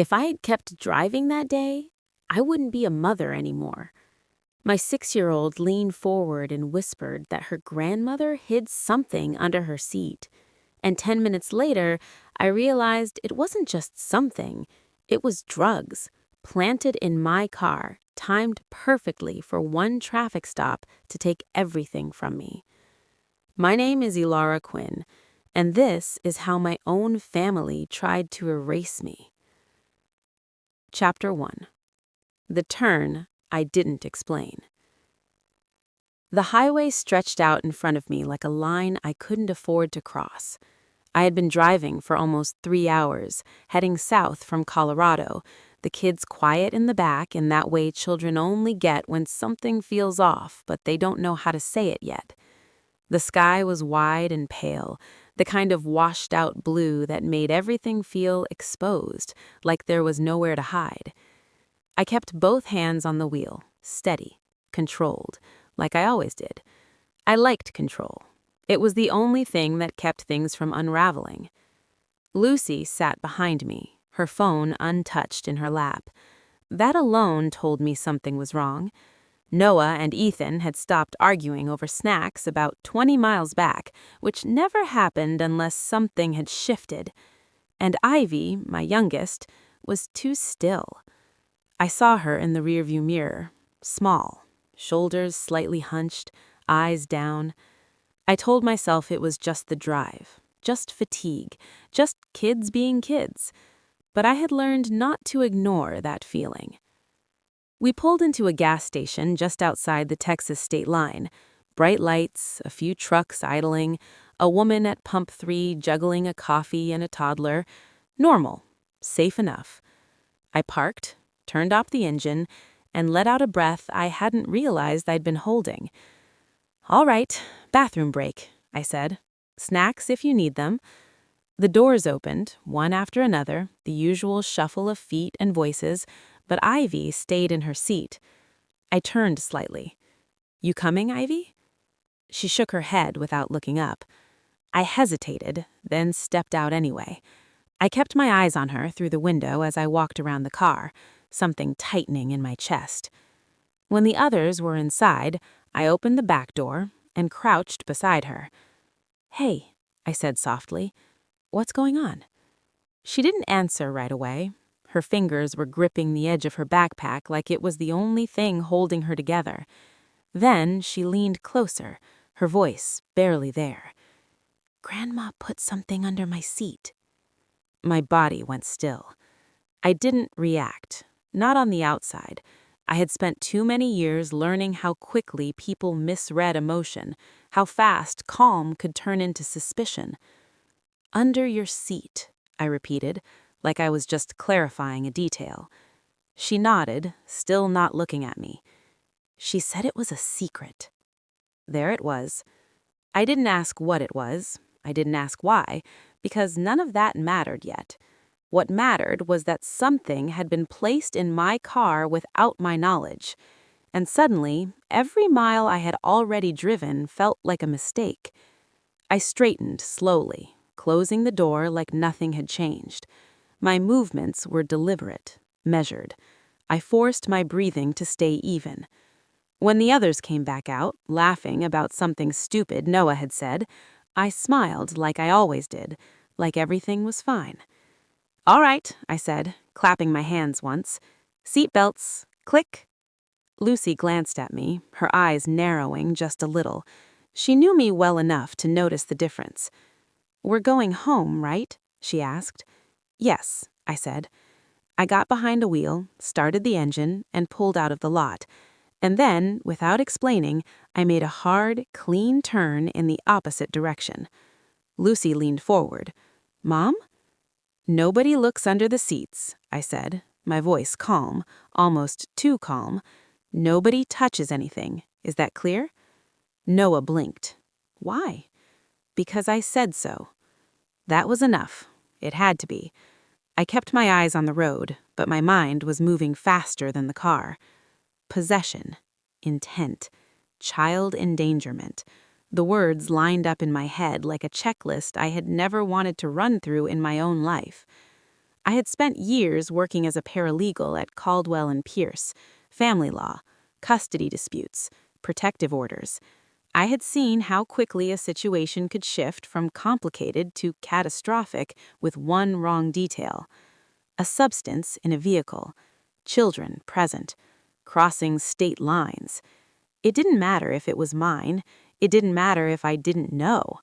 If I had kept driving that day, I wouldn't be a mother anymore. My 6-year-old leaned forward and whispered that her grandmother hid something under her seat. And 10 minutes later, I realized it wasn't just something, it was drugs, planted in my car, timed perfectly for one traffic stop to take everything from me. My name is Elara Quinn, and this is how my own family tried to erase me. Chapter 1. The turn I didn't explain. The highway stretched out in front of me like a line I couldn't afford to cross. I had been driving for almost 3 hours, heading south from Colorado, the kids quiet in the back in that way children only get when something feels off, but they don't know how to say it yet. The sky was wide and pale, the kind of washed-out blue that made everything feel exposed, like there was nowhere to hide. I kept both hands on the wheel, steady, controlled, like I always did. I liked control. It was the only thing that kept things from unraveling. Lucy sat behind me, her phone untouched in her lap. That alone told me something was wrong. Noah and Ethan had stopped arguing over snacks about 20 miles back, which never happened unless something had shifted. And Ivy, my youngest, was too still. I saw her in the rearview mirror, small, shoulders slightly hunched, eyes down. I told myself it was just the drive, just fatigue, just kids being kids. But I had learned not to ignore that feeling. We pulled into a gas station just outside the Texas state line. Bright lights, a few trucks idling, a woman at pump 3 juggling a coffee and a toddler. Normal, safe enough. I parked, turned off the engine, and let out a breath I hadn't realized I'd been holding. "All right, bathroom break," I said. "Snacks if you need them." The doors opened, one after another, the usual shuffle of feet and voices, but Ivy stayed in her seat. I turned slightly. "You coming, Ivy?" She shook her head without looking up. I hesitated, then stepped out anyway. I kept my eyes on her through the window as I walked around the car, something tightening in my chest. When the others were inside, I opened the back door and crouched beside her. "Hey," I said softly, "what's going on?" She didn't answer right away. Her fingers were gripping the edge of her backpack like it was the only thing holding her together. Then she leaned closer, her voice barely there. "Grandma put something under my seat." My body went still. I didn't react, not on the outside. I had spent too many years learning how quickly people misread emotion, how fast calm could turn into suspicion. "Under your seat," I repeated, like I was just clarifying a detail. She nodded, still not looking at me. "She said it was a secret." There it was. I didn't ask what it was. I didn't ask why, because none of that mattered yet. What mattered was that something had been placed in my car without my knowledge. And suddenly, every mile I had already driven felt like a mistake. I straightened slowly, closing the door like nothing had changed. My movements were deliberate, measured. I forced my breathing to stay even. When the others came back out, laughing about something stupid Noah had said, I smiled like I always did, like everything was fine. "All right," I said, clapping my hands once. "Seat belts, click." Lucy glanced at me, her eyes narrowing just a little. She knew me well enough to notice the difference. "We're going home, right?" she asked. "Yes," I said. I got behind a wheel, started the engine, and pulled out of the lot. And then, without explaining, I made a hard, clean turn in the opposite direction. Lucy leaned forward. "Mom?" "Nobody looks under the seats," I said, my voice calm, almost too calm. "Nobody touches anything. Is that clear?" Noah blinked. "Why?" "Because I said so." That was enough. It had to be. I kept my eyes on the road, but my mind was moving faster than the car. Possession, intent, child endangerment. The words lined up in my head like a checklist I had never wanted to run through in my own life. I had spent years working as a paralegal at Caldwell and Pierce, family law, custody disputes, protective orders. I had seen how quickly a situation could shift from complicated to catastrophic with one wrong detail. A substance in a vehicle, children present, crossing state lines. It didn't matter if it was mine. It didn't matter if I didn't know.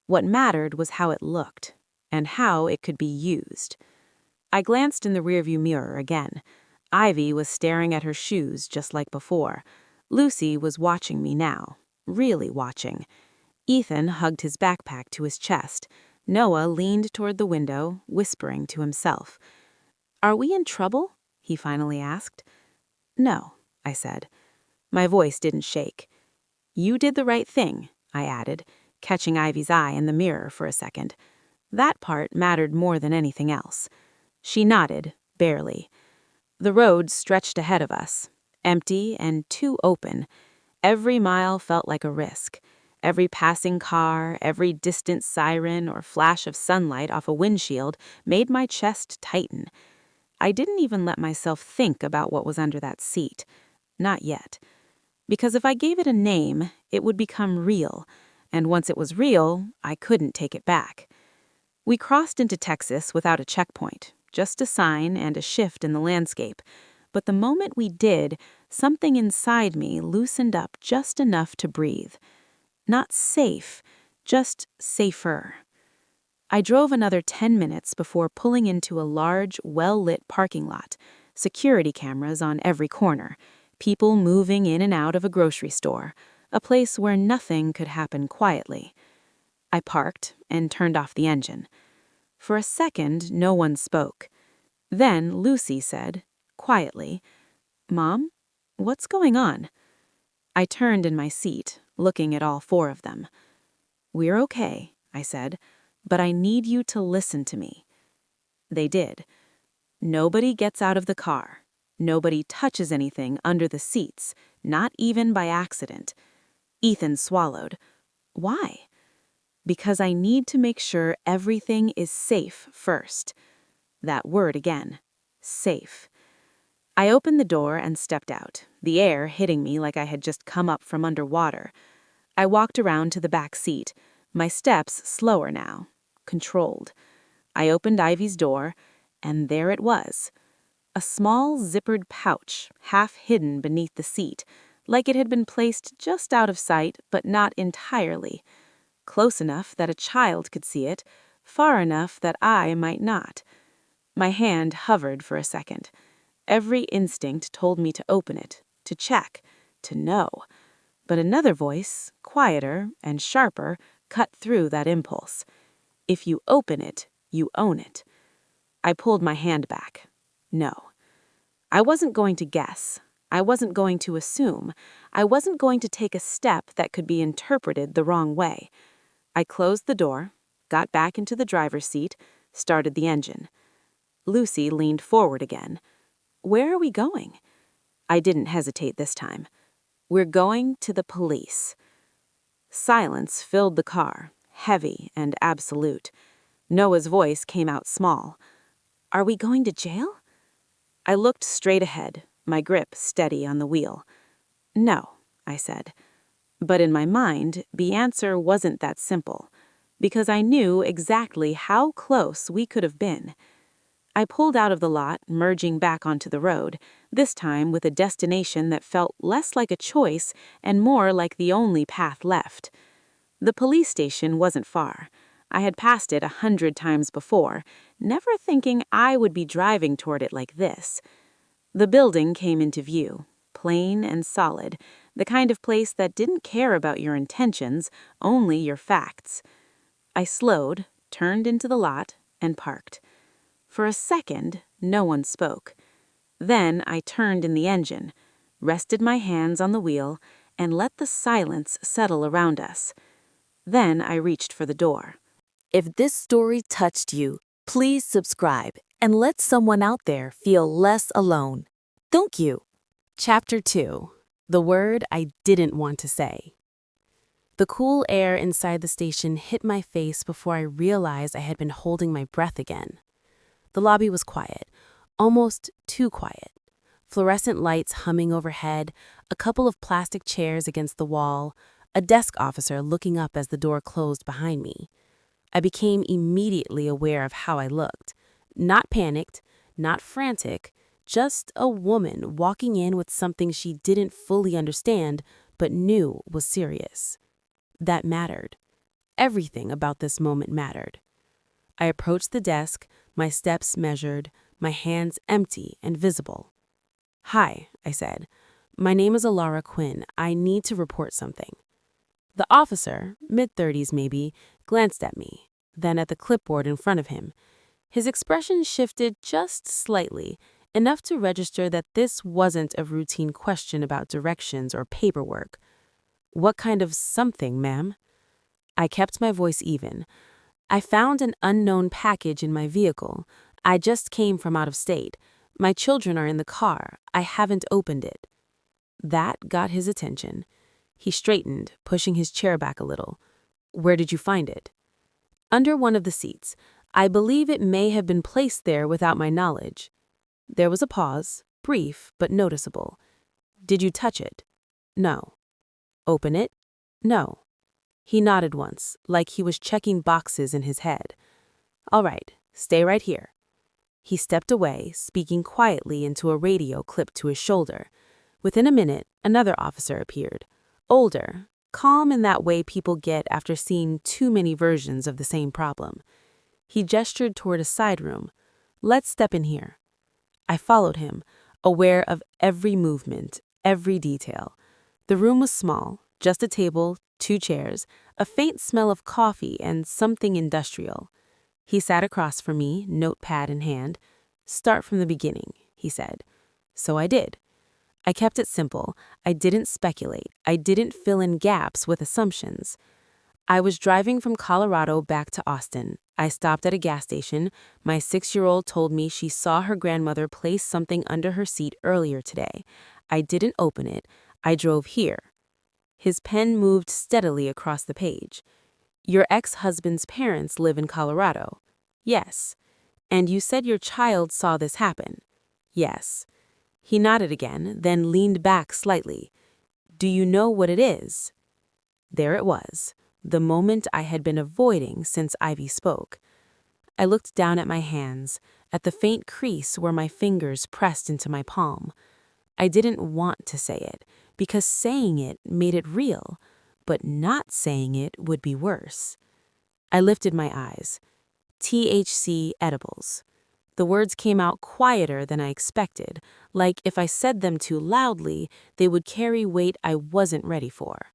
What mattered was how it looked and how it could be used. I glanced in the rearview mirror again. Ivy was staring at her shoes just like before. Lucy was watching me now, really watching. Ethan hugged his backpack to his chest. Noah leaned toward the window, whispering to himself. "Are we in trouble?" he finally asked. "No," I said. My voice didn't shake. "You did the right thing," I added, catching Ivy's eye in the mirror for a second. That part mattered more than anything else. She nodded, barely. The road stretched ahead of us, empty and too open. Every mile felt like a risk. Every passing car, every distant siren or flash of sunlight off a windshield made my chest tighten. I didn't even let myself think about what was under that seat. Not yet. Because if I gave it a name, it would become real. And once it was real, I couldn't take it back. We crossed into Texas without a checkpoint, just a sign and a shift in the landscape. But the moment we did, something inside me loosened up just enough to breathe. Not safe, just safer. I drove another 10 minutes before pulling into a large, well-lit parking lot, security cameras on every corner, people moving in and out of a grocery store, a place where nothing could happen quietly. I parked and turned off the engine. For a second, no one spoke. Then Lucy said, quietly, "Mom, what's going on?" I turned in my seat, looking at all four of them. "We're okay," I said, "but I need you to listen to me." They did. Nobody gets out of the car. Nobody touches anything under the seats, not even by accident. Ethan swallowed. "Why?" "Because I need to make sure everything is safe first." That word again. Safe. I opened the door and stepped out, the air hitting me like I had just come up from underwater. I walked around to the back seat, my steps slower now, controlled. I opened Ivy's door, and there it was. A small zippered pouch, half hidden beneath the seat, like it had been placed just out of sight, but not entirely. Close enough that a child could see it, far enough that I might not. My hand hovered for a second. Every instinct told me to open it, to check, to know. But another voice, quieter and sharper, cut through that impulse. If you open it, you own it. I pulled my hand back. No. I wasn't going to guess. I wasn't going to assume. I wasn't going to take a step that could be interpreted the wrong way. I closed the door, got back into the driver's seat, started the engine. Lucy leaned forward again. "Where are we going?" I didn't hesitate this time. "We're going to the police." Silence filled the car, heavy and absolute. Noah's voice came out small. "Are we going to jail?" I looked straight ahead, my grip steady on the wheel. "No," I said. But in my mind, the answer wasn't that simple, because I knew exactly how close we could have been. I pulled out of the lot, merging back onto the road, this time with a destination that felt less like a choice and more like the only path left. The police station wasn't far. I had passed it 100 times before, never thinking I would be driving toward it like this. The building came into view, plain and solid, the kind of place that didn't care about your intentions, only your facts. I slowed, turned into the lot, and parked. For a second, no one spoke. Then I turned in the engine, rested my hands on the wheel, and let the silence settle around us. Then I reached for the door. If this story touched you, please subscribe and let someone out there feel less alone. Thank you. Chapter 2. The word I didn't want to say. The cool air inside the station hit my face before I realized I had been holding my breath again. The lobby was quiet, almost too quiet. Fluorescent lights humming overhead, a couple of plastic chairs against the wall, a desk officer looking up as the door closed behind me. I became immediately aware of how I looked. Not panicked, not frantic, just a woman walking in with something she didn't fully understand but knew was serious. That mattered. Everything about this moment mattered. I approached the desk, my steps measured, my hands empty and visible. "Hi," I said. "My name is Elara Quinn. I need to report something." The officer, mid-30s maybe, glanced at me, then at the clipboard in front of him. His expression shifted just slightly, enough to register that this wasn't a routine question about directions or paperwork. "What kind of something, ma'am?" I kept my voice even. "I found an unknown package in my vehicle. I just came from out of state. My children are in the car. I haven't opened it." That got his attention. He straightened, pushing his chair back a little. "Where did you find it?" "Under one of the seats. I believe it may have been placed there without my knowledge." There was a pause, brief but noticeable. "Did you touch it?" "No." "Open it?" "No." He nodded once, like he was checking boxes in his head. "All right, stay right here." He stepped away, speaking quietly into a radio clipped to his shoulder. Within a minute, another officer appeared. Older, calm in that way people get after seeing too many versions of the same problem. He gestured toward a side room. "Let's step in here." I followed him, aware of every movement, every detail. The room was small, just a table, 2 chairs, a faint smell of coffee and something industrial. He sat across from me, notepad in hand. "Start from the beginning," he said. So I did. I kept it simple. I didn't speculate. I didn't fill in gaps with assumptions. I was driving from Colorado back to Austin. I stopped at a gas station. My 6-year-old told me she saw her grandmother place something under her seat earlier today. I didn't open it. I drove here. His pen moved steadily across the page. "Your ex-husband's parents live in Colorado." "Yes." "And you said your child saw this happen." "Yes." He nodded again, then leaned back slightly. "Do you know what it is?" There it was, the moment I had been avoiding since Ivy spoke. I looked down at my hands, at the faint crease where my fingers pressed into my palm. I didn't want to say it, because saying it made it real, but not saying it would be worse. I lifted my eyes. THC edibles. The words came out quieter than I expected, like if I said them too loudly, they would carry weight I wasn't ready for.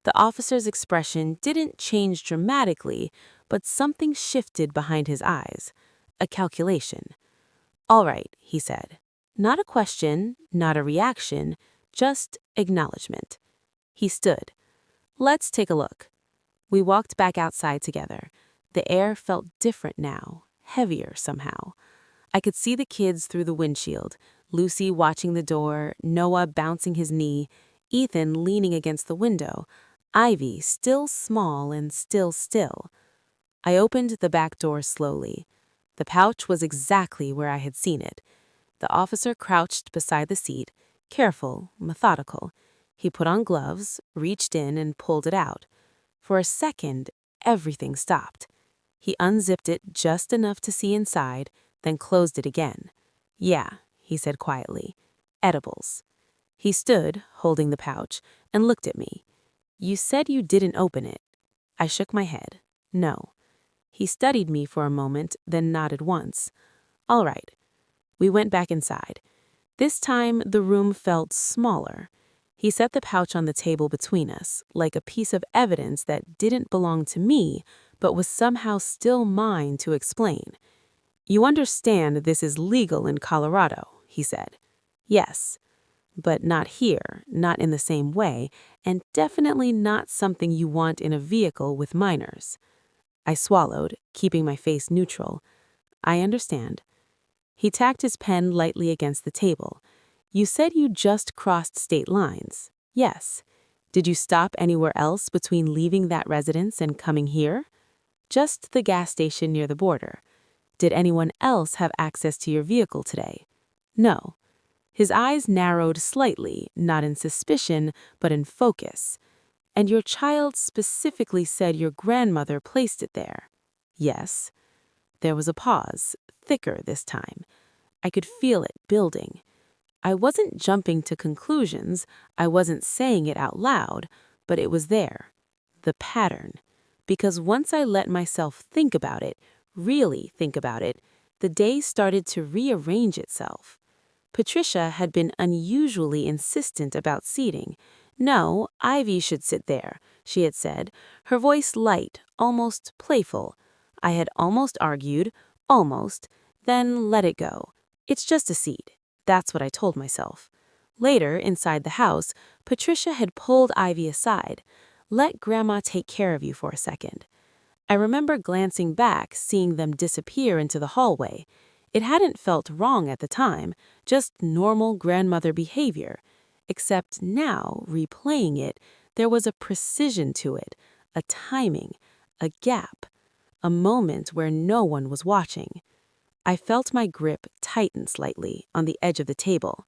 The officer's expression didn't change dramatically, but something shifted behind his eyes. A calculation. "All right," he said. Not a question, not a reaction, just acknowledgement. He stood. "Let's take a look." We walked back outside together. The air felt different now, heavier somehow. I could see the kids through the windshield, Lucy watching the door, Noah bouncing his knee, Ethan leaning against the window, Ivy still small and still. I opened the back door slowly. The pouch was exactly where I had seen it. The officer crouched beside the seat, careful, methodical. He put on gloves, reached in, and pulled it out. For a second, everything stopped. He unzipped it just enough to see inside, then closed it again. "Yeah," he said quietly. "Edibles." He stood, holding the pouch, and looked at me. "You said you didn't open it." I shook my head. "No." He studied me for a moment, then nodded once. "All right." We went back inside. This time, the room felt smaller. He set the pouch on the table between us, like a piece of evidence that didn't belong to me, but was somehow still mine to explain. "You understand this is legal in Colorado," he said. "Yes." "But not here, not in the same way, and definitely not something you want in a vehicle with minors." I swallowed, keeping my face neutral. "I understand." He tacked his pen lightly against the table. "You said you just crossed state lines." "Yes." "Did you stop anywhere else between leaving that residence and coming here?" "Just the gas station near the border." Did anyone else have access to your vehicle today? No. His eyes narrowed slightly, not in suspicion, but in focus. And your child specifically said your grandmother placed it there? Yes. There was a pause, thicker this time. I could feel it building. I wasn't jumping to conclusions, I wasn't saying it out loud, but it was there. The pattern. Because once I let myself think about it, really think about it, the day started to rearrange itself. Patricia had been unusually insistent about seating. No, Ivy should sit there, she had said, her voice light, almost playful. I had almost argued, almost, then let it go. It's just a seat. That's what I told myself. Later, inside the house, Patricia had pulled Ivy aside. Let Grandma take care of you for a second. I remember glancing back, seeing them disappear into the hallway. It hadn't felt wrong at the time, just normal grandmother behavior. Except now, replaying it, there was a precision to it, a timing, a gap, a moment where no one was watching. I felt my grip tighten slightly on the edge of the table.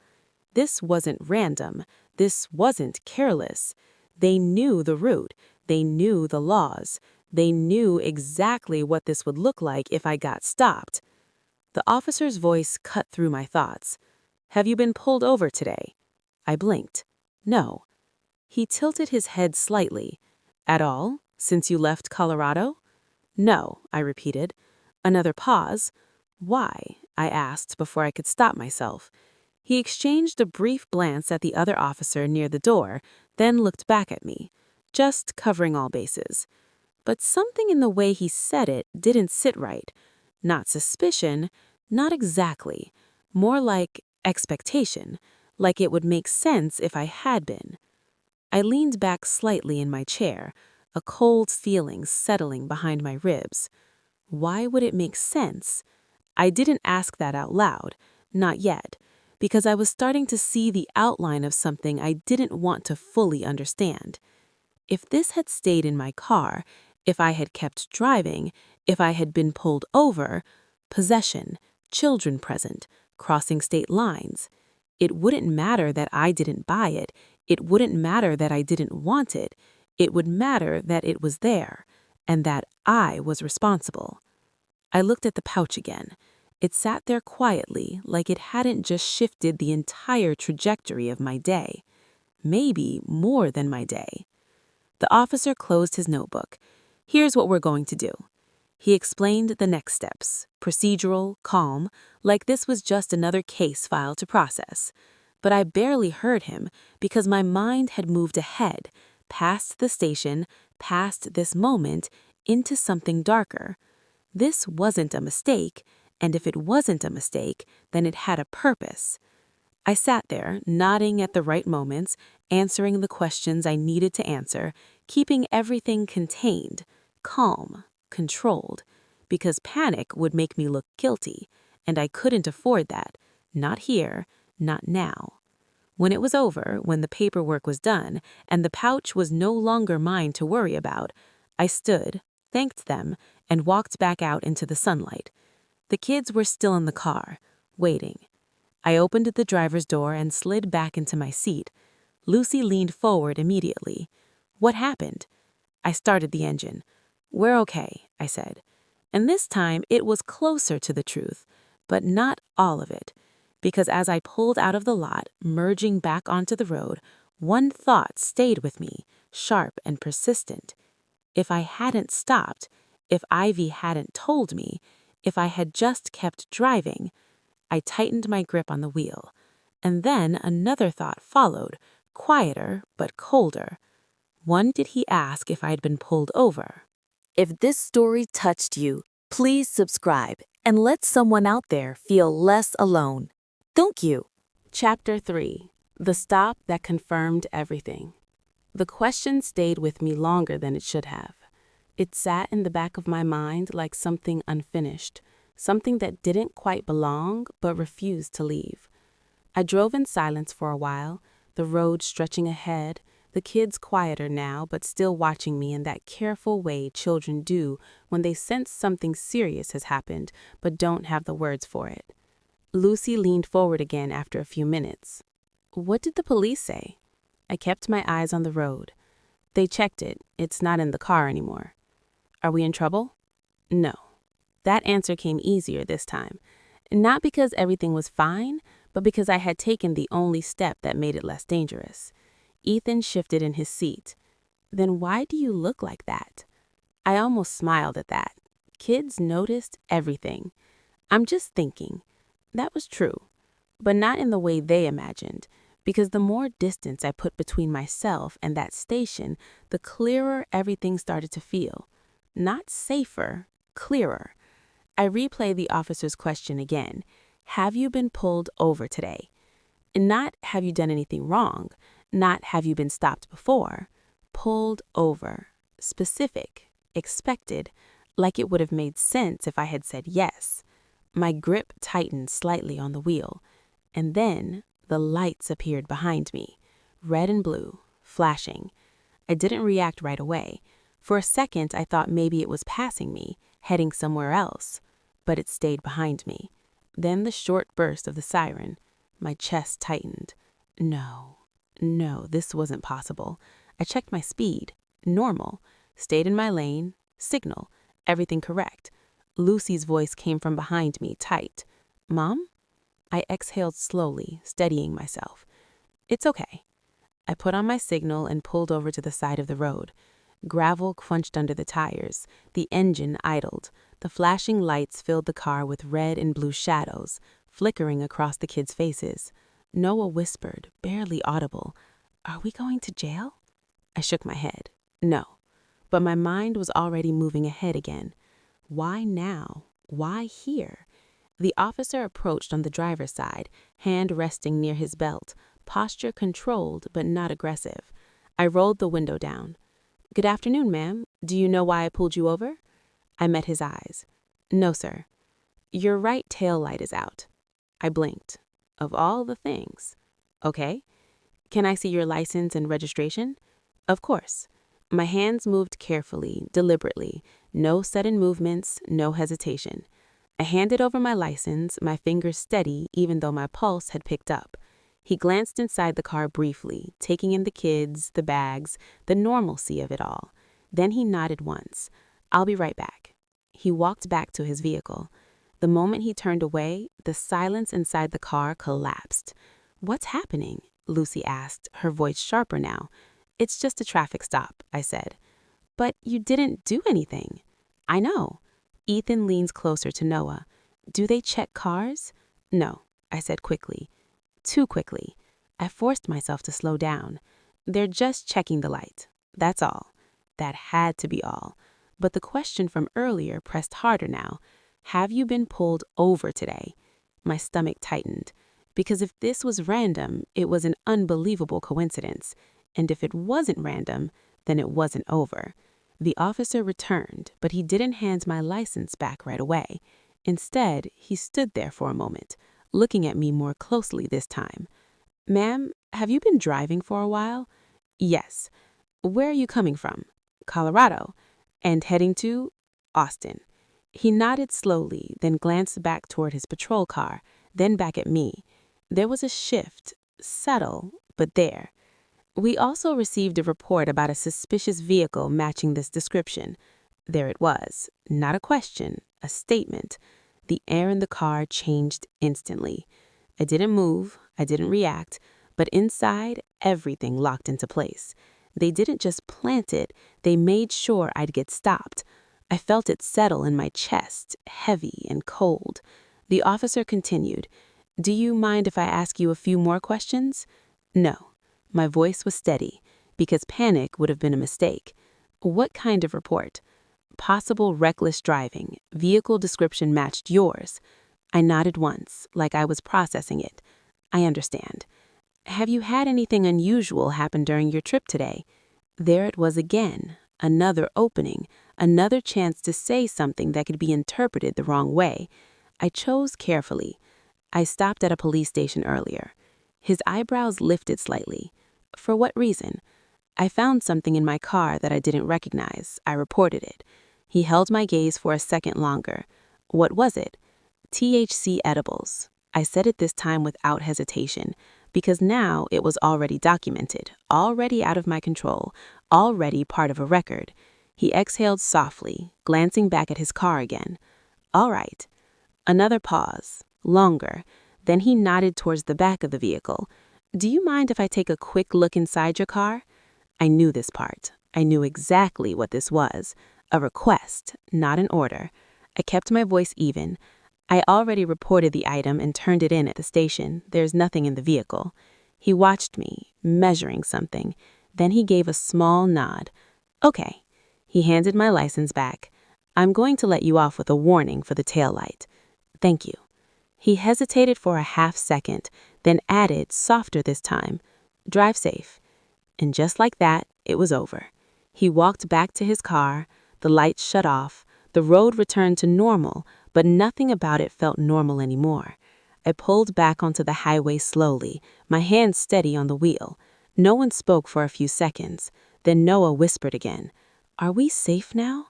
This wasn't random. This wasn't careless. They knew the route. They knew the laws. They knew exactly what this would look like if I got stopped. The officer's voice cut through my thoughts. Have you been pulled over today? I blinked. No. He tilted his head slightly. At all? Since you left Colorado? No, I repeated. Another pause. Why? I asked before I could stop myself. He exchanged a brief glance at the other officer near the door, then looked back at me, just covering all bases. But something in the way he said it didn't sit right. Not suspicion, not exactly. More like expectation, like it would make sense if I had been. I leaned back slightly in my chair, a cold feeling settling behind my ribs. Why would it make sense? I didn't ask that out loud, not yet, because I was starting to see the outline of something I didn't want to fully understand. If this had stayed in my car, if I had kept driving, if I had been pulled over, possession, children present, crossing state lines, it wouldn't matter that I didn't buy it, it wouldn't matter that I didn't want it, it would matter that it was there, and that I was responsible. I looked at the pouch again. It sat there quietly, like it hadn't just shifted the entire trajectory of my day. Maybe more than my day. The officer closed his notebook. Here's what we're going to do. He explained the next steps, procedural, calm, like this was just another case file to process. But I barely heard him because my mind had moved ahead, past the station, past this moment, into something darker. This wasn't a mistake, and if it wasn't a mistake, then it had a purpose. I sat there, nodding at the right moments, answering the questions I needed to answer, keeping everything contained, calm, controlled, because panic would make me look guilty, and I couldn't afford that, not here, not now. When it was over, when the paperwork was done, and the pouch was no longer mine to worry about, I stood, thanked them, and walked back out into the sunlight. The kids were still in the car, waiting. I opened the driver's door and slid back into my seat. Lucy leaned forward immediately. What happened? I started the engine. We're okay, I said. And this time it was closer to the truth, but not all of it. Because as I pulled out of the lot, merging back onto the road, one thought stayed with me, sharp and persistent. If I hadn't stopped, if Ivy hadn't told me, if I had just kept driving, I tightened my grip on the wheel. And then another thought followed, quieter but colder. When did he ask if I'd been pulled over? If this story touched you, please subscribe and let someone out there feel less alone. Thank you. Chapter 3. The Stop That Confirmed Everything. The question stayed with me longer than it should have. It sat in the back of my mind like something unfinished, something that didn't quite belong but refused to leave. I drove in silence for a while, the road stretching ahead, the kids quieter now but still watching me in that careful way children do when they sense something serious has happened but don't have the words for it. Lucy leaned forward again after a few minutes. "What did the police say?" I kept my eyes on the road. "They checked it. It's not in the car anymore." "Are we in trouble?" "No." That answer came easier this time. Not because everything was fine, but because I had taken the only step that made it less dangerous. Ethan shifted in his seat. "Then why do you look like that?" I almost smiled at that. Kids noticed everything. "I'm just thinking." That was true, but not in the way they imagined, because the more distance I put between myself and that station, the clearer everything started to feel. Not safer, clearer. I replay the officer's question again. "Have you been pulled over today?" Not "have you done anything wrong?" Not "have you been stopped before?" Pulled over. Specific. Expected. Like it would have made sense if I had said yes. My grip tightened slightly on the wheel. And then the lights appeared behind me. Red and blue. Flashing. I didn't react right away. For a second, I thought maybe it was passing me, heading somewhere else. But it stayed behind me. Then the short burst of the siren. My chest tightened. No, this wasn't possible. I checked my speed. Normal. Stayed in my lane. Signal. Everything correct. Lucy's voice came from behind me, tight. "Mom?" I exhaled slowly, steadying myself. "It's okay." I put on my signal and pulled over to the side of the road. Gravel crunched under the tires. The engine idled. The flashing lights filled the car with red and blue shadows, flickering across the kids' faces. Noah whispered, barely audible, "Are we going to jail?" I shook my head. No. But my mind was already moving ahead again. Why now? Why here? The officer approached on the driver's side, hand resting near his belt, posture controlled but not aggressive. I rolled the window down. "Good afternoon, ma'am. Do you know why I pulled you over?" I met his eyes. "No, sir." "Your right tail light is out." I blinked. Of all the things. "Okay. Can I see your license and registration?" "Of course." My hands moved carefully, deliberately. No sudden movements, no hesitation. I handed over my license, my fingers steady even though my pulse had picked up. He glanced inside the car briefly, taking in the kids, the bags, the normalcy of it all. Then he nodded once. "I'll be right back." He walked back to his vehicle. The moment he turned away, the silence inside the car collapsed. "What's happening?" Lucy asked, her voice sharper now. "It's just a traffic stop," I said. "But you didn't do anything." "I know." Ethan leans closer to Noah. "Do they check cars?" "No," I said quickly. Too quickly. I forced myself to slow down. "They're just checking the light. That's all." That had to be all. But the question from earlier pressed harder now. "Have you been pulled over today?" My stomach tightened. Because if this was random, it was an unbelievable coincidence. And if it wasn't random, then it wasn't over. The officer returned, but he didn't hand my license back right away. Instead, he stood there for a moment, looking at me more closely this time. "Ma'am, have you been driving for a while?" "Yes." "Where are you coming from?" "Colorado." "And heading to?" "Austin." He nodded slowly, then glanced back toward his patrol car, then back at me. There was a shift, subtle, but there. "We also received a report about a suspicious vehicle matching this description." There it was. Not a question, a statement. The air in the car changed instantly. I didn't move, I didn't react, but inside, everything locked into place. They didn't just plant it, they made sure I'd get stopped. I felt it settle in my chest, heavy and cold. The officer continued, "Do you mind if I ask you a few more questions?" "No." My voice was steady, because panic would have been a mistake. "What kind of report?" "Possible reckless driving. Vehicle description matched yours." I nodded once, like I was processing it. "I understand." "Have you had anything unusual happen during your trip today?" There it was again, another opening, another chance to say something that could be interpreted the wrong way. I chose carefully. "I stopped at a police station earlier." His eyebrows lifted slightly. "For what reason?" I found something in my car that I didn't recognize. I reported it. He held my gaze for a second longer. What was it? THC edibles. I said it this time without hesitation, because now it was already documented, already out of my control, already part of a record. He exhaled softly, glancing back at his car again. All right. Another pause, longer. Then he nodded towards the back of the vehicle. Do you mind if I take a quick look inside your car? I knew this part. I knew exactly what this was. A request, not an order. I kept my voice even. I already reported the item and turned it in at the station. There's nothing in the vehicle. He watched me, measuring something. Then he gave a small nod. Okay. He handed my license back. I'm going to let you off with a warning for the taillight. Thank you. He hesitated for a half second, then added, softer this time, drive safe. And just like that, it was over. He walked back to his car, the lights shut off, the road returned to normal, but nothing about it felt normal anymore. I pulled back onto the highway slowly, my hands steady on the wheel. No one spoke for a few seconds. Then Noah whispered again, Are we safe now?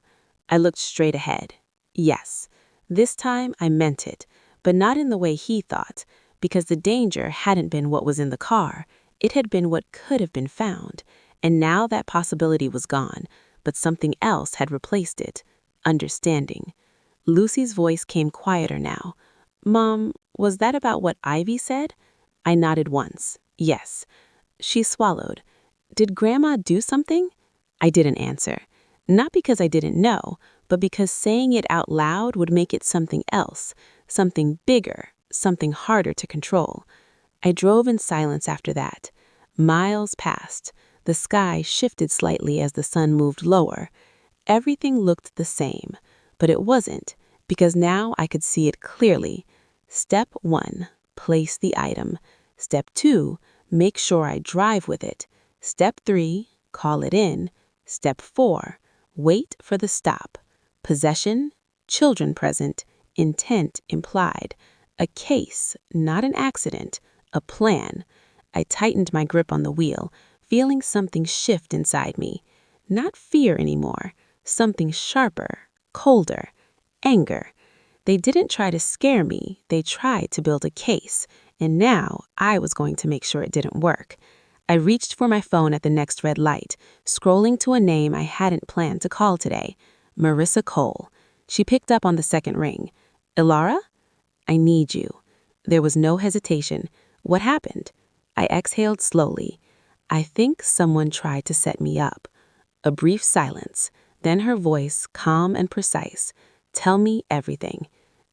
I looked straight ahead. Yes. This time I meant it, but not in the way he thought, because the danger hadn't been what was in the car. It had been what could have been found, and now that possibility was gone, but something else had replaced it. Understanding. Lucy's voice came quieter now. Mom, was that about what Ivy said? I nodded once. Yes. She swallowed. Did Grandma do something? I didn't answer. Not because I didn't know, but because saying it out loud would make it something else, something bigger, something harder to control. I drove in silence after that. Miles passed. The sky shifted slightly as the sun moved lower. Everything looked the same, but it wasn't, because now I could see it clearly. Step 1, place the item. Step 2, make sure I drive with it. Step 3, call it in. Step 4, wait for the stop. Possession, children present, intent implied. A case, not an accident, a plan. I tightened my grip on the wheel, feeling something shift inside me. Not fear anymore, something sharper, colder, anger. They didn't try to scare me, they tried to build a case, and now I was going to make sure it didn't work. I reached for my phone at the next red light, scrolling to a name I hadn't planned to call today, Marissa Cole. She picked up on the second ring. Elara? I need you. There was no hesitation. What happened? I exhaled slowly. I think someone tried to set me up. A brief silence, then her voice, calm and precise. Tell me everything.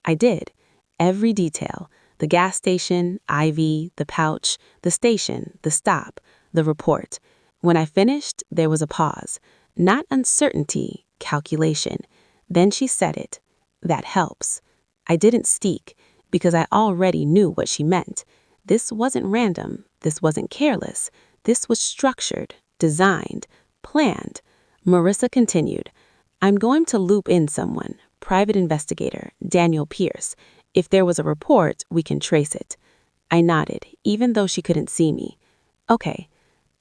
I did. Every detail. The gas station, Ivy, the pouch, the station, the stop, the report. When I finished, there was a pause. Not uncertainty, calculation. Then she said it. That helps. I didn't speak, because I already knew what she meant. This wasn't random. This wasn't careless. This was structured, designed, planned. Marissa continued, I'm going to loop in someone, private investigator, Daniel Pierce. If there was a report, we can trace it. I nodded, even though she couldn't see me. Okay.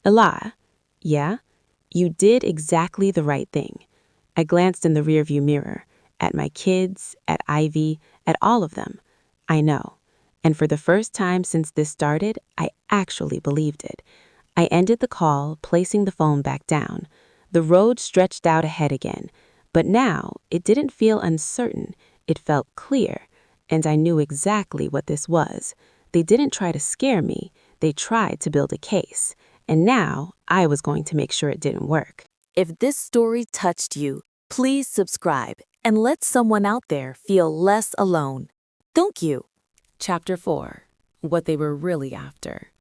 Elara, yeah? You did exactly the right thing. I glanced in the rearview mirror, at my kids, at Ivy, at all of them. I know. And for the first time since this started, I actually believed it. I ended the call, placing the phone back down. The road stretched out ahead again, but now it didn't feel uncertain. It felt clear, and I knew exactly what this was. They didn't try to scare me. They tried to build a case, and now I was going to make sure it didn't work. If this story touched you, please subscribe and let someone out there feel less alone. Thank you. Chapter 4. What they were really after.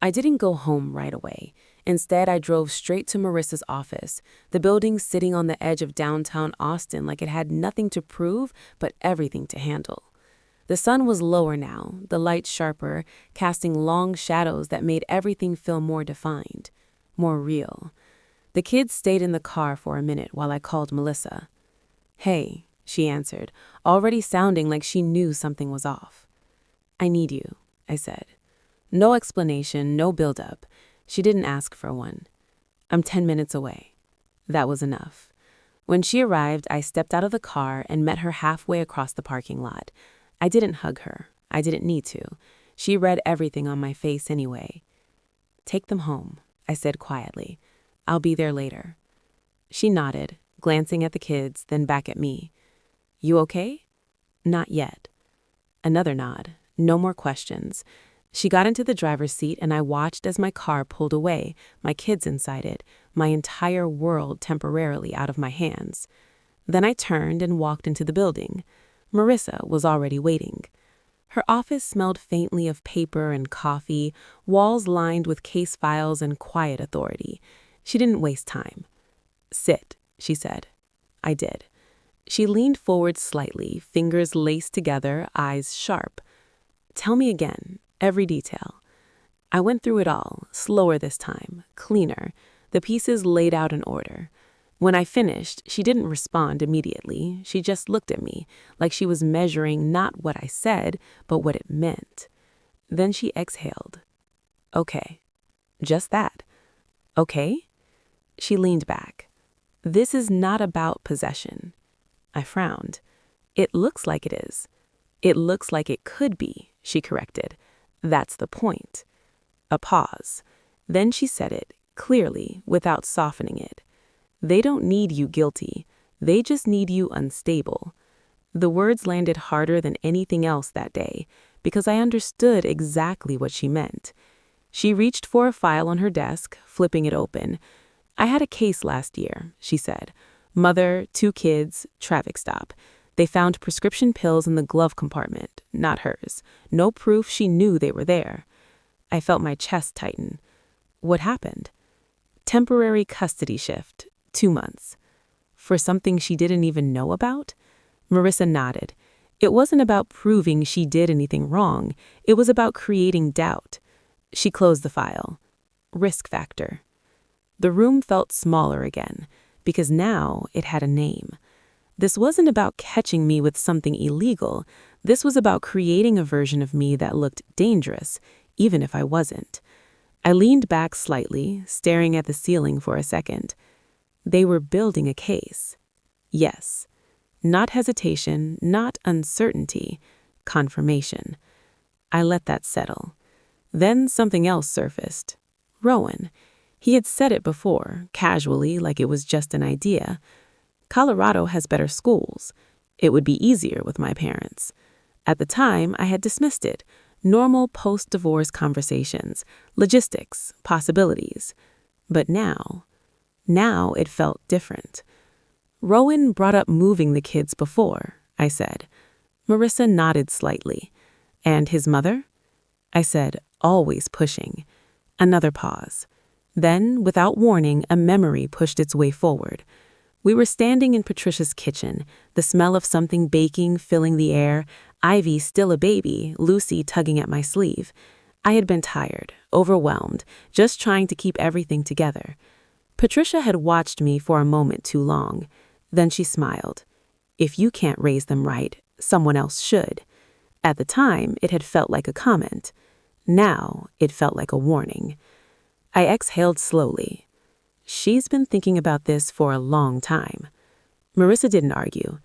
I didn't go home right away. Instead, I drove straight to Marissa's office, the building sitting on the edge of downtown Austin like it had nothing to prove but everything to handle. The sun was lower now, the light sharper, casting long shadows that made everything feel more defined, more real. The kids stayed in the car for a minute while I called Melissa. Hey, she answered, already sounding like she knew something was off. I need you, I said. No explanation, no build-up. She didn't ask for one. I'm 10 minutes away. That was enough. When she arrived, I stepped out of the car and met her halfway across the parking lot. I didn't hug her. I didn't need to. She read everything on my face anyway. Take them home, I said quietly. I'll be there later. She nodded, glancing at the kids, then back at me. You okay? Not yet. Another nod. No more questions. She got into the driver's seat and I watched as my car pulled away, my kids inside it, my entire world temporarily out of my hands. Then I turned and walked into the building. Marissa was already waiting. Her office smelled faintly of paper and coffee, walls lined with case files and quiet authority. She didn't waste time. Sit, she said. I did. She leaned forward slightly, fingers laced together, eyes sharp. Tell me again, every detail. I went through it all, slower this time, cleaner, the pieces laid out in order. When I finished, she didn't respond immediately. She just looked at me, like she was measuring not what I said, but what it meant. Then she exhaled. Okay. Just that. Okay? She leaned back. This is not about possession. I frowned. It looks like it is. It looks like it could be, she corrected. That's the point. A pause. Then she said it, clearly, without softening it. They don't need you guilty. They just need you unstable. The words landed harder than anything else that day, because I understood exactly what she meant. She reached for a file on her desk, flipping it open. I had a case last year, she said. Mother, 2 kids, traffic stop. They found prescription pills in the glove compartment, not hers. No proof she knew they were there. I felt my chest tighten. What happened? Temporary custody shift, 2 months. For something she didn't even know about? Marissa nodded. It wasn't about proving she did anything wrong. It was about creating doubt. She closed the file. Risk factor. The room felt smaller again, because now it had a name. This wasn't about catching me with something illegal. This was about creating a version of me that looked dangerous, even if I wasn't. I leaned back slightly, staring at the ceiling for a second. They were building a case. Yes. Not hesitation, not uncertainty. Confirmation. I let that settle. Then something else surfaced. Rowan. He had said it before, casually, like it was just an idea. Colorado has better schools. It would be easier with my parents. At the time, I had dismissed it. Normal post-divorce conversations, logistics, possibilities. But now it felt different. Rowan brought up moving the kids before, I said. Marissa nodded slightly. And his mother? I said, always pushing. Another pause. Then, without warning, a memory pushed its way forward. We were standing in Patricia's kitchen, the smell of something baking filling the air, Ivy still a baby, Lucy tugging at my sleeve. I had been tired, overwhelmed, just trying to keep everything together. Patricia had watched me for a moment too long. Then she smiled. If you can't raise them right, someone else should. At the time, it had felt like a comment. Now, it felt like a warning. I exhaled slowly. She's been thinking about this for a long time. Marissa didn't argue.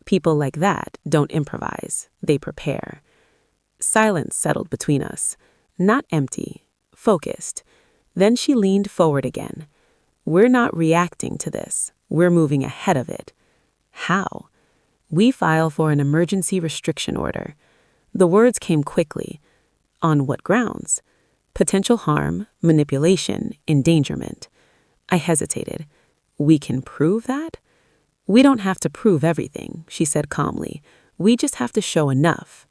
People like that don't improvise, they prepare. Silence settled between us. Not empty, focused. Then she leaned forward again. We're not reacting to this. We're moving ahead of it. How? We file for an emergency restriction order. The words came quickly. On what grounds? Potential harm, manipulation, endangerment. I hesitated. We can prove that? We don't have to prove everything, she said calmly. We just have to show enough.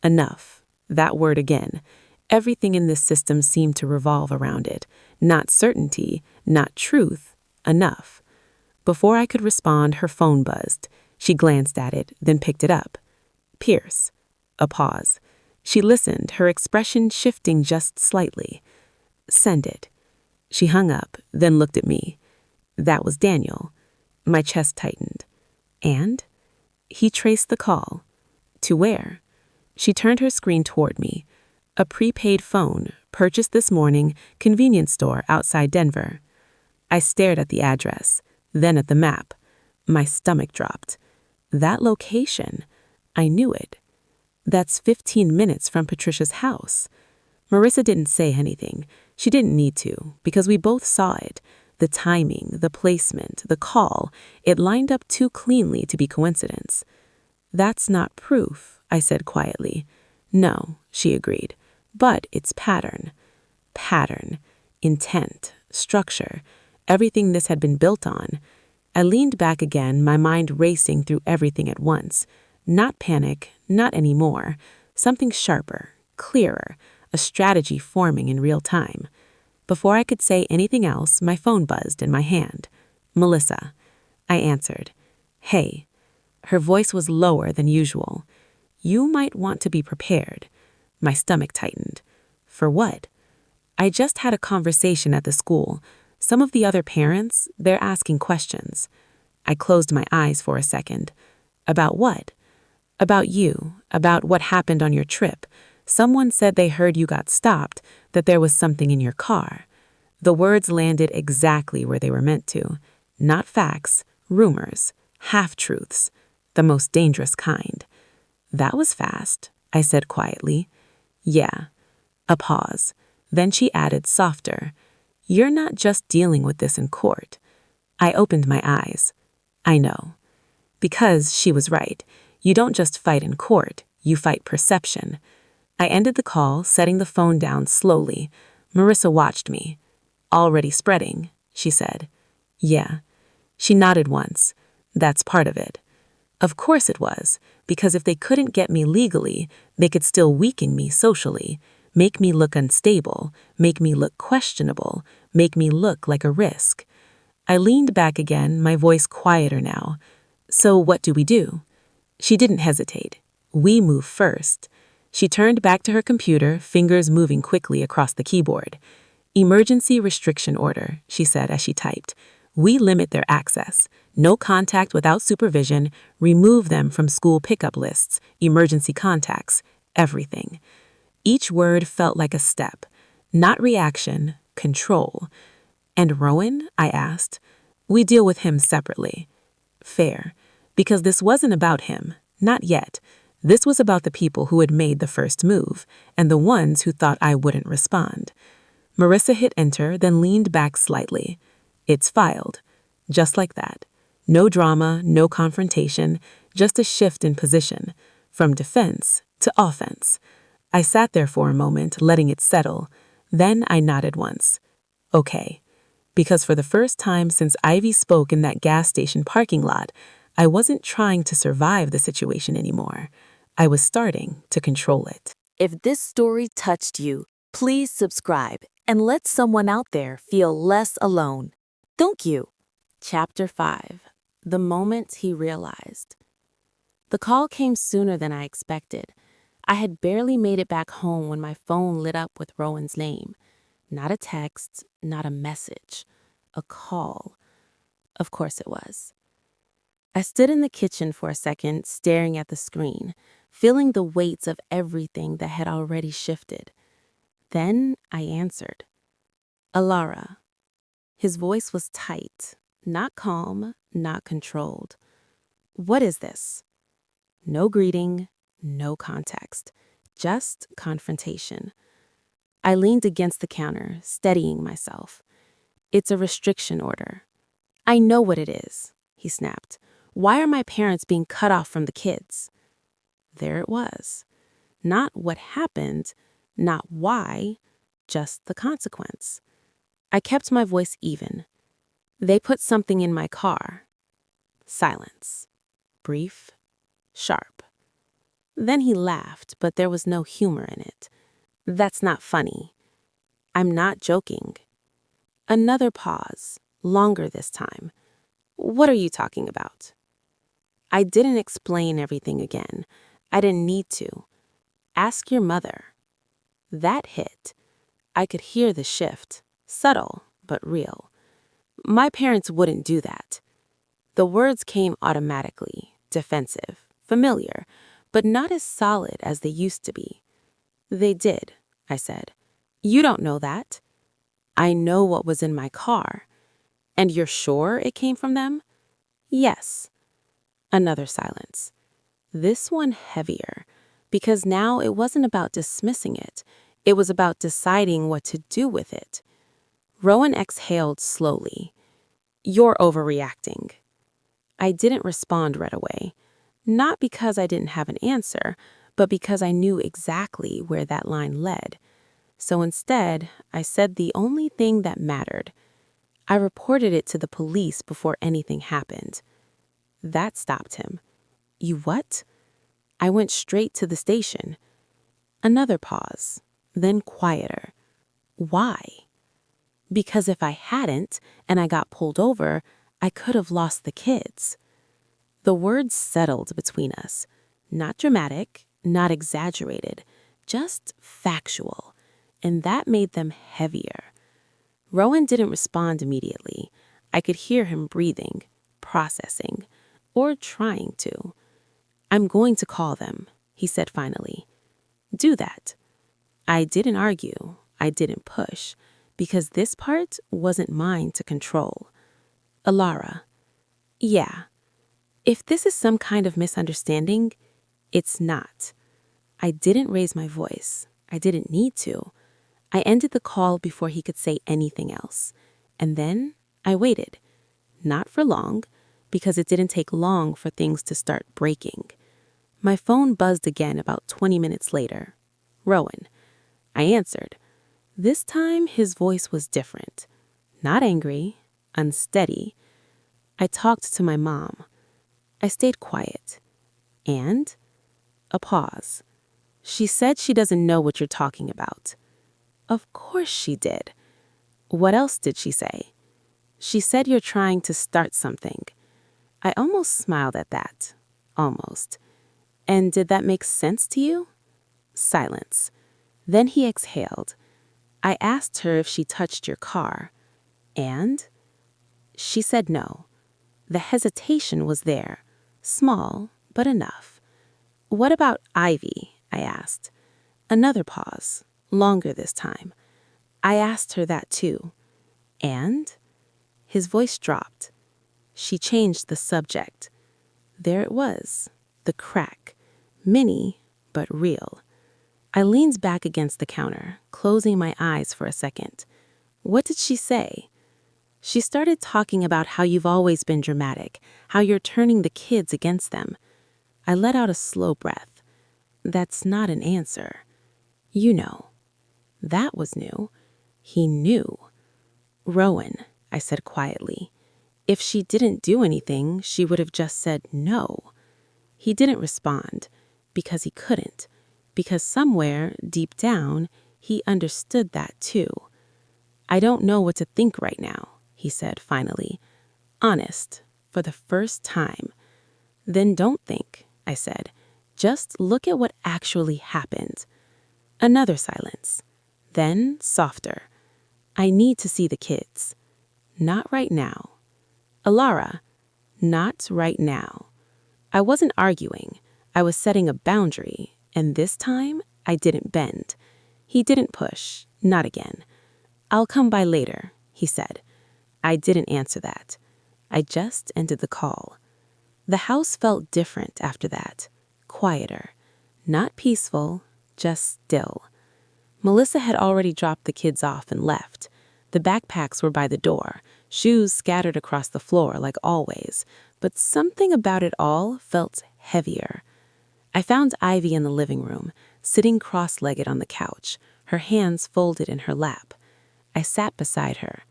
Enough. That word again. Everything in this system seemed to revolve around it. Not certainty, not truth. Enough. Before I could respond, her phone buzzed. She glanced at it, then picked it up. Pierce. A pause. She listened, her expression shifting just slightly. Send it. She hung up, then looked at me. That was Daniel. My chest tightened. And? He traced the call. To where? She turned her screen toward me. A prepaid phone, purchased this morning, convenience store outside Denver. I stared at the address, then at the map. My stomach dropped. That location, I knew it. That's 15 minutes from Patricia's house. Marissa didn't say anything. She didn't need to, because we both saw it. The timing, the placement, the call, it lined up too cleanly to be coincidence. That's not proof, I said quietly. No, she agreed. But it's pattern. Pattern, intent, structure, everything this had been built on. I leaned back again, my mind racing through everything at once. Not panic, not anymore. Something sharper, clearer, a strategy forming in real time. Before I could say anything else, my phone buzzed in my hand. Melissa. I answered. Hey. Her voice was lower than usual. You might want to be prepared. My stomach tightened. For what? I just had a conversation at the school. Some of the other parents, they're asking questions. I closed my eyes for a second. About what? About you, about what happened on your trip. Someone said they heard you got stopped, that there was something in your car. The words landed exactly where they were meant to. Not facts, rumors, half-truths, the most dangerous kind. That was fast, I said quietly. Yeah. A pause. Then she added softer. You're not just dealing with this in court. I opened my eyes. I know. Because she was right. You don't just fight in court, you fight perception. I ended the call, setting the phone down slowly. Marissa watched me. Already spreading, she said. Yeah. She nodded once. That's part of it. Of course it was, because if they couldn't get me legally, they could still weaken me socially, make me look unstable, make me look questionable, make me look like a risk. I leaned back again, my voice quieter now. So what do we do? She didn't hesitate. We move first. She turned back to her computer, fingers moving quickly across the keyboard. Emergency restriction order, she said as she typed. We limit their access. No contact without supervision. Remove them from school pickup lists, emergency contacts, everything. Each word felt like a step. Not reaction, control. And Rowan? I asked. We deal with him separately. Fair. Because this wasn't about him. Not yet. This was about the people who had made the first move, and the ones who thought I wouldn't respond. Marissa hit enter, then leaned back slightly. It's filed. Just like that. No drama, no confrontation, just a shift in position. From defense to offense. I sat there for a moment, letting it settle. Then I nodded once. Okay. Because for the first time since Ivy spoke in that gas station parking lot, I wasn't trying to survive the situation anymore. I was starting to control it. If this story touched you, please subscribe and let someone out there feel less alone. Thank you. Chapter 5. The Moment He Realized. The call came sooner than I expected. I had barely made it back home when my phone lit up with Rowan's name. Not a text, not a message. A call. Of course it was. I stood in the kitchen for a second, staring at the screen, feeling the weights of everything that had already shifted. Then I answered. Elara. His voice was tight, not calm, not controlled. What is this? No greeting, no context, just confrontation. I leaned against the counter, steadying myself. It's a restriction order. I know what it is, he snapped. Why are my parents being cut off from the kids? There it was. Not what happened, not why, just the consequence. I kept my voice even. They put something in my car. Silence. Brief, sharp. Then he laughed, but there was no humor in it. That's not funny. I'm not joking. Another pause, longer this time. What are you talking about? I didn't explain everything again. I didn't need to. Ask your mother. That hit. I could hear the shift, subtle but real. My parents wouldn't do that. The words came automatically, defensive, familiar, but not as solid as they used to be. They did, I said. You don't know that. I know what was in my car. And you're sure it came from them? Yes. Another silence. This one heavier, because now it wasn't about dismissing it. It was about deciding what to do with it. Rowan exhaled slowly. You're overreacting. I didn't respond right away. Not because I didn't have an answer, but because I knew exactly where that line led. So instead, I said the only thing that mattered. I reported it to the police before anything happened. That stopped him. You what? I went straight to the station. Another pause, then quieter. Why? Because if I hadn't, and I got pulled over, I could have lost the kids. The words settled between us. Not dramatic, not exaggerated, just factual. And that made them heavier. Rowan didn't respond immediately. I could hear him breathing, processing, or trying to. I'm going to call them, he said finally. Do that. I didn't argue. I didn't push, because this part wasn't mine to control. Elara. Yeah. If this is some kind of misunderstanding, it's not. I didn't raise my voice. I didn't need to. I ended the call before he could say anything else. And then I waited. Not for long, because it didn't take long for things to start breaking. My phone buzzed again about 20 minutes later. Rowan. I answered. This time his voice was different. Not angry, unsteady. I talked to my mom. I stayed quiet. And a pause. She said she doesn't know what you're talking about. Of course she did. What else did she say? She said you're trying to start something. I almost smiled at that. Almost. And did that make sense to you? Silence. Then he exhaled. I asked her if she touched your car. And? She said no. The hesitation was there. Small, but enough. What about Ivy? I asked. Another pause. Longer this time. I asked her that too. And? His voice dropped. She changed the subject. There it was. The crack. Mini, but real. I leaned back against the counter, closing my eyes for a second. What did she say? She started talking about how you've always been dramatic, how you're turning the kids against them. I let out a slow breath. That's not an answer. You know. That was new. He knew. Rowan, I said quietly. If she didn't do anything, she would have just said no. He didn't respond, because he couldn't, because somewhere, deep down, he understood that too. I don't know what to think right now, he said finally. Honest, for the first time. Then don't think, I said. Just look at what actually happened. Another silence. Then, softer. I need to see the kids. Not right now. Elara, not right now. I wasn't arguing. I was setting a boundary, and this time I didn't bend. He didn't push, not again. I'll come by later, he said. I didn't answer that. I just ended the call. The house felt different after that. Quieter. Not peaceful, just still. Melissa had already dropped the kids off and left. The backpacks were by the door, shoes scattered across the floor like always, but something about it all felt heavier. I found Ivy in the living room, sitting cross-legged on the couch, her hands folded in her lap. I sat beside her.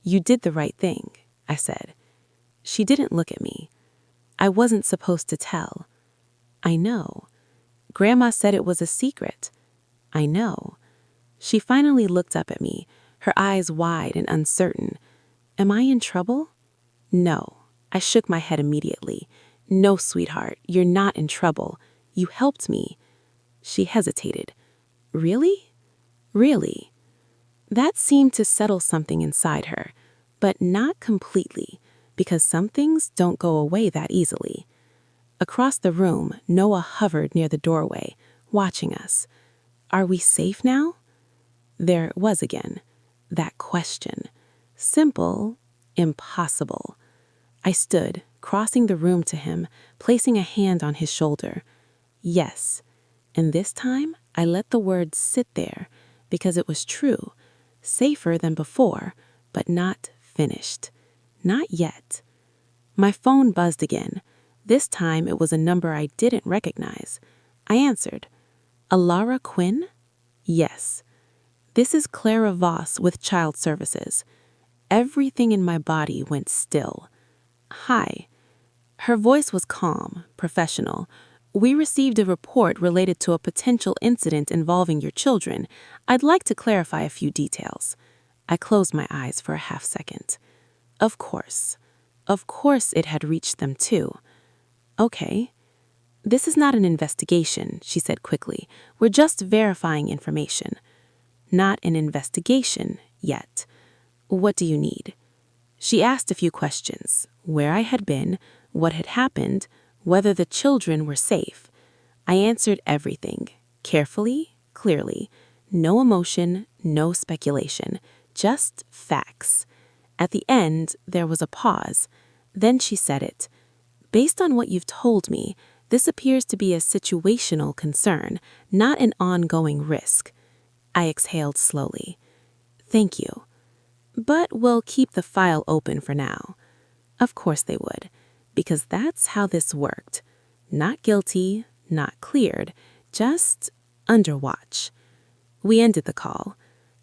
You did the right thing, I said. She didn't look at me. I wasn't supposed to tell. I know. Grandma said it was a secret. I know. She finally looked up at me, her eyes wide and uncertain. Am I in trouble? No. I shook my head immediately. No, sweetheart, you're not in trouble. You helped me. She hesitated. Really? Really? That seemed to settle something inside her, but not completely, because some things don't go away that easily. Across the room, Noah hovered near the doorway, watching us. Are we safe now? There it was again. That question. Simple, Impossible. I stood, crossing the room to him, placing a hand on his shoulder. Yes. And this time, I let the word sit there because it was true, safer than before, but not finished. Not yet. My phone buzzed again. This time it was a number I didn't recognize. I answered. Elara Quinn? Yes. This is Clara Voss with Child Services. Everything in my body went still. Hi. Her voice was calm, professional. We received a report related to a potential incident involving your children. I'd like to clarify a few details. I closed my eyes for a half second. Of course. Of course it had reached them too. Okay. This is not an investigation, she said quickly. We're just verifying information. Not an investigation yet. What do you need? She asked a few questions. Where I had been, what had happened, whether the children were safe. I answered everything, carefully, clearly. No emotion, no speculation, just facts. At the end, there was a pause. Then she said it. Based on what you've told me, this appears to be a situational concern, not an ongoing risk. I exhaled slowly. Thank you. But we'll keep the file open for now. Of course they would, because that's how this worked. Not guilty, not cleared, just under watch. We ended the call.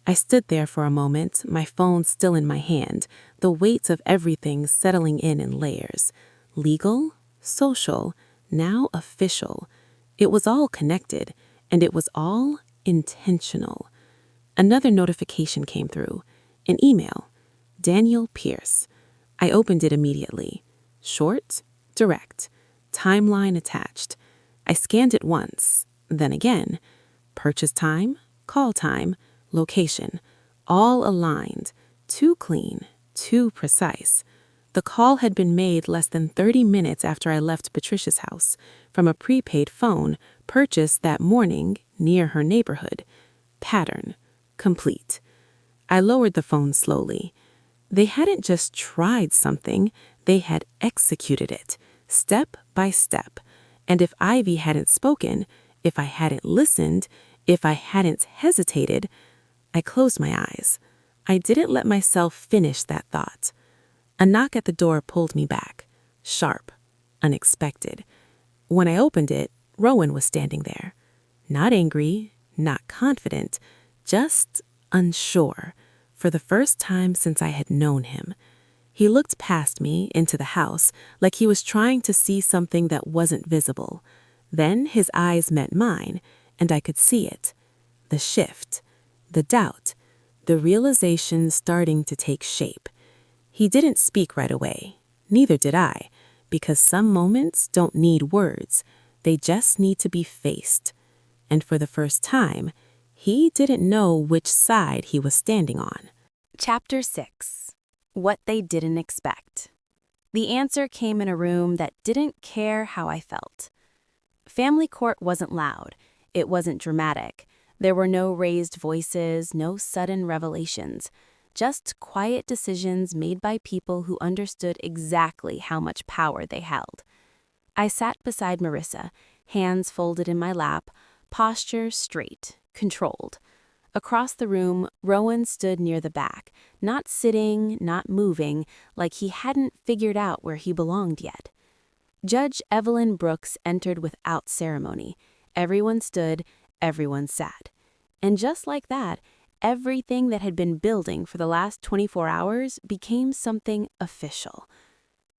I stood there for a moment, my phone still in my hand, the weight of everything settling in layers. Legal, social, now official. It was all connected, and it was all intentional. Another notification came through. An email. Daniel Pierce. I opened it immediately. Short, direct, timeline attached. I scanned it once, then again. Purchase time, call time, location, all aligned, too clean, too precise. The call had been made less than 30 minutes after I left Patricia's house from a prepaid phone purchased that morning near her neighborhood. Pattern. Complete. I lowered the phone slowly. They hadn't just tried something, they had executed it, step by step. And if Ivy hadn't spoken, if I hadn't listened, if I hadn't hesitated, I closed my eyes. I didn't let myself finish that thought. A knock at the door pulled me back. Sharp. Unexpected. When I opened it, Rowan was standing there. Not angry, not confident, just unsure. For the first time since I had known him. He looked past me into the house like he was trying to see something that wasn't visible. Then his eyes met mine, and I could see it. The shift, the doubt, the realization starting to take shape. He didn't speak right away. Neither did I, because some moments don't need words. They just need to be faced. And for the first time, he didn't know which side he was standing on. Chapter 6. What They Didn't Expect. The answer came in a room that didn't care how I felt. Family court wasn't loud. It wasn't dramatic. There were no raised voices, no sudden revelations. Just quiet decisions made by people who understood exactly how much power they held. I sat beside Marissa, hands folded in my lap, posture straight, controlled. Across the room, Rowan stood near the back, not sitting, not moving, like he hadn't figured out where he belonged yet. Judge Evelyn Brooks entered without ceremony. Everyone stood, everyone sat. And just like that, everything that had been building for the last 24 hours became something official.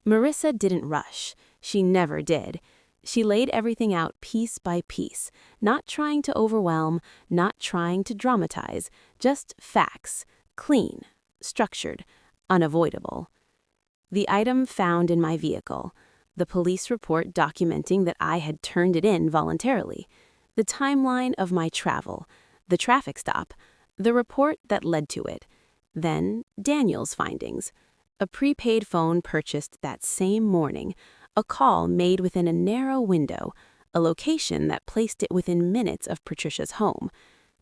Marissa didn't rush. She never did. She laid everything out piece by piece, not trying to overwhelm, not trying to dramatize, just facts, clean, structured, unavoidable. The item found in my vehicle, the police report documenting that I had turned it in voluntarily, the timeline of my travel, the traffic stop, the report that led to it, then Daniel's findings, a prepaid phone purchased that same morning, a call made within a narrow window, a location that placed it within minutes of Patricia's home.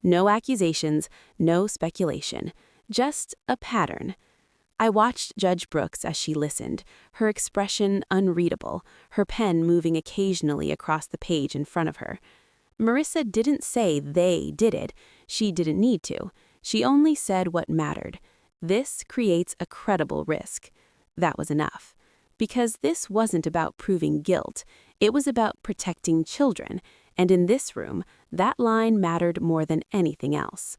No accusations, no speculation, just a pattern. I watched Judge Brooks as she listened, her expression unreadable, her pen moving occasionally across the page in front of her. Marissa didn't say they did it. She didn't need to. She only said what mattered. This creates a credible risk. That was enough. Because this wasn't about proving guilt. It was about protecting children. And in this room, that line mattered more than anything else.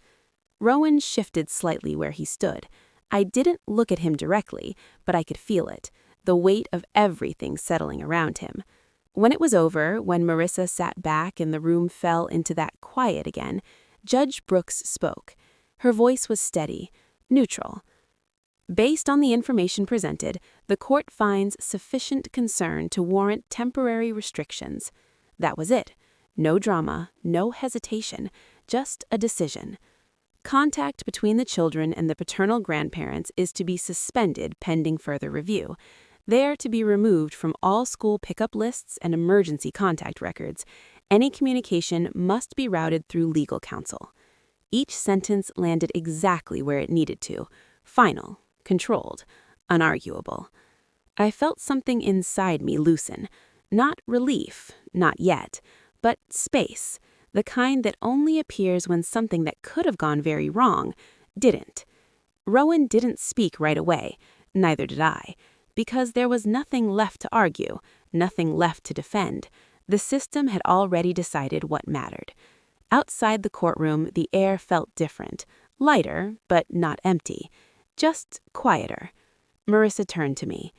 Rowan shifted slightly where he stood. I didn't look at him directly, but I could feel it, the weight of everything settling around him. When it was over, when Marissa sat back and the room fell into that quiet again, Judge Brooks spoke. Her voice was steady, neutral. Based on the information presented, the court finds sufficient concern to warrant temporary restrictions. That was it. No drama, no hesitation, just a decision. Contact between the children and the paternal grandparents is to be suspended pending further review. They are to be removed from all school pickup lists and emergency contact records. Any communication must be routed through legal counsel. Each sentence landed exactly where it needed to. Final, controlled, unarguable. I felt something inside me loosen. Not relief, not yet, but space. The kind that only appears when something that could have gone very wrong didn't. Rowan didn't speak right away, neither did I, because there was nothing left to argue, nothing left to defend. The system had already decided what mattered. Outside the courtroom, the air felt different, lighter, but not empty, just quieter. Marissa turned to me.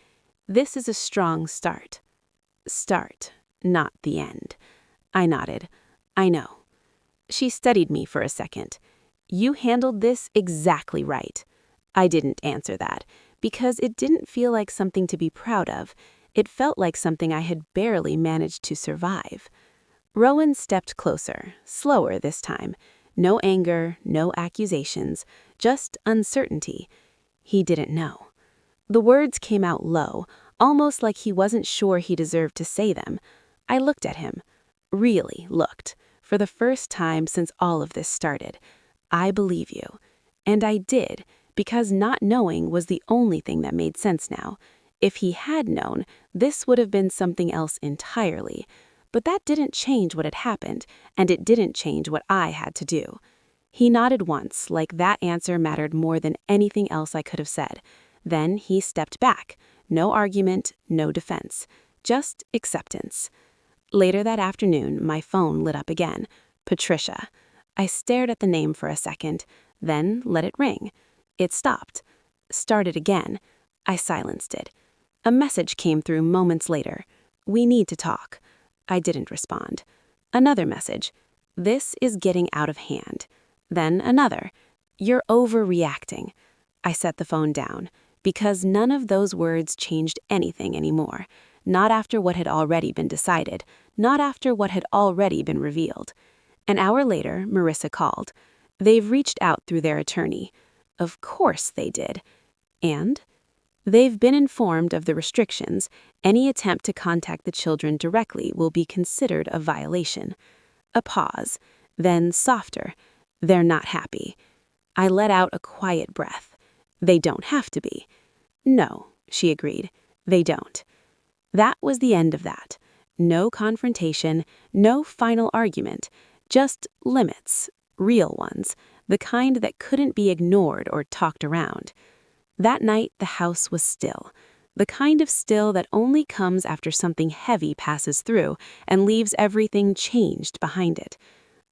This is a strong start. Start, not the end. I nodded. I know. She studied me for a second. You handled this exactly right. I didn't answer that, because it didn't feel like something to be proud of. It felt like something I had barely managed to survive. Rowan stepped closer, slower this time. No anger, no accusations, just uncertainty. He didn't know. The words came out low, almost like he wasn't sure he deserved to say them. I looked at him. Really looked. For the first time since all of this started. I believe you. And I did, because not knowing was the only thing that made sense now. If he had known, this would have been something else entirely. But that didn't change what had happened, and it didn't change what I had to do. He nodded once, like that answer mattered more than anything else I could have said. Then he stepped back. No argument, no defense. Just acceptance. Later that afternoon, my phone lit up again. Patricia. I stared at the name for a second, then let it ring. It stopped. Started again. I silenced it. A message came through moments later. We need to talk. I didn't respond. Another message. This is getting out of hand. Then another. You're overreacting. I set the phone down, because none of those words changed anything anymore. Not after what had already been decided, not after what had already been revealed. An hour later, Marissa called. They've reached out through their attorney. Of course they did. And? They've been informed of the restrictions. Any attempt to contact the children directly will be considered a violation. A pause. Then softer. They're not happy. I let out a quiet breath. They don't have to be. No, she agreed. They don't. That was the end of that. No confrontation, no final argument, just limits, real ones, the kind that couldn't be ignored or talked around. That night, the house was still, the kind of still that only comes after something heavy passes through and leaves everything changed behind it.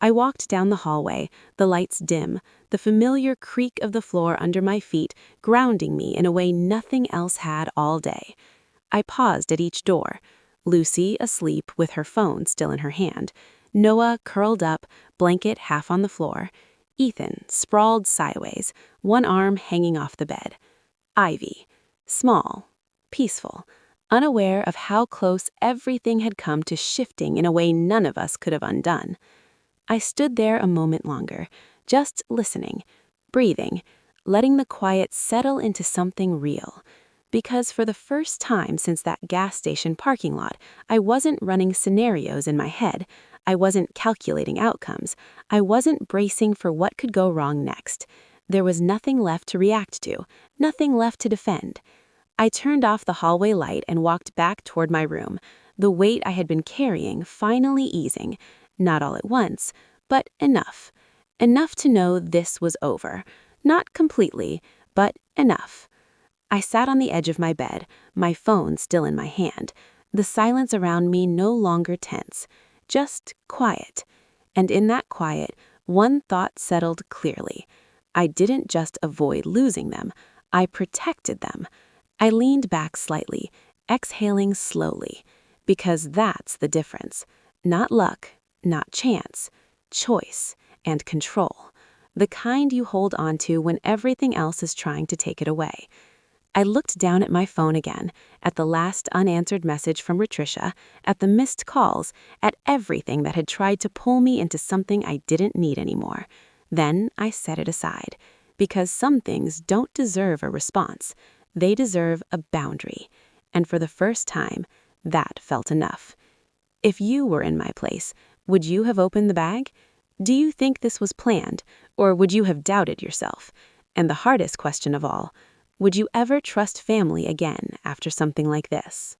I walked down the hallway, the lights dim, the familiar creak of the floor under my feet grounding me in a way nothing else had all day. I paused at each door. Lucy asleep with her phone still in her hand. Noah curled up, blanket half on the floor. Ethan sprawled sideways, one arm hanging off the bed. Ivy, small, peaceful, unaware of how close everything had come to shifting in a way none of us could have undone. I stood there a moment longer, just listening, breathing, letting the quiet settle into something real. Because for the first time since that gas station parking lot, I wasn't running scenarios in my head. I wasn't calculating outcomes. I wasn't bracing for what could go wrong next. There was nothing left to react to, nothing left to defend. I turned off the hallway light and walked back toward my room, the weight I had been carrying finally easing, not all at once, but enough. Enough to know this was over. Not completely, but enough. I sat on the edge of my bed, my phone still in my hand, the silence around me no longer tense, just quiet. And in that quiet, one thought settled clearly. I didn't just avoid losing them, I protected them. I leaned back slightly, exhaling slowly, because that's the difference. Not luck, not chance, choice and control. The kind you hold on to when everything else is trying to take it away. I looked down at my phone again, at the last unanswered message from Patricia, at the missed calls, at everything that had tried to pull me into something I didn't need anymore. Then I set it aside, because some things don't deserve a response. They deserve a boundary. And for the first time, that felt enough. If you were in my place, would you have opened the bag? Do you think this was planned, or would you have doubted yourself? And the hardest question of all, would you ever trust family again after something like this?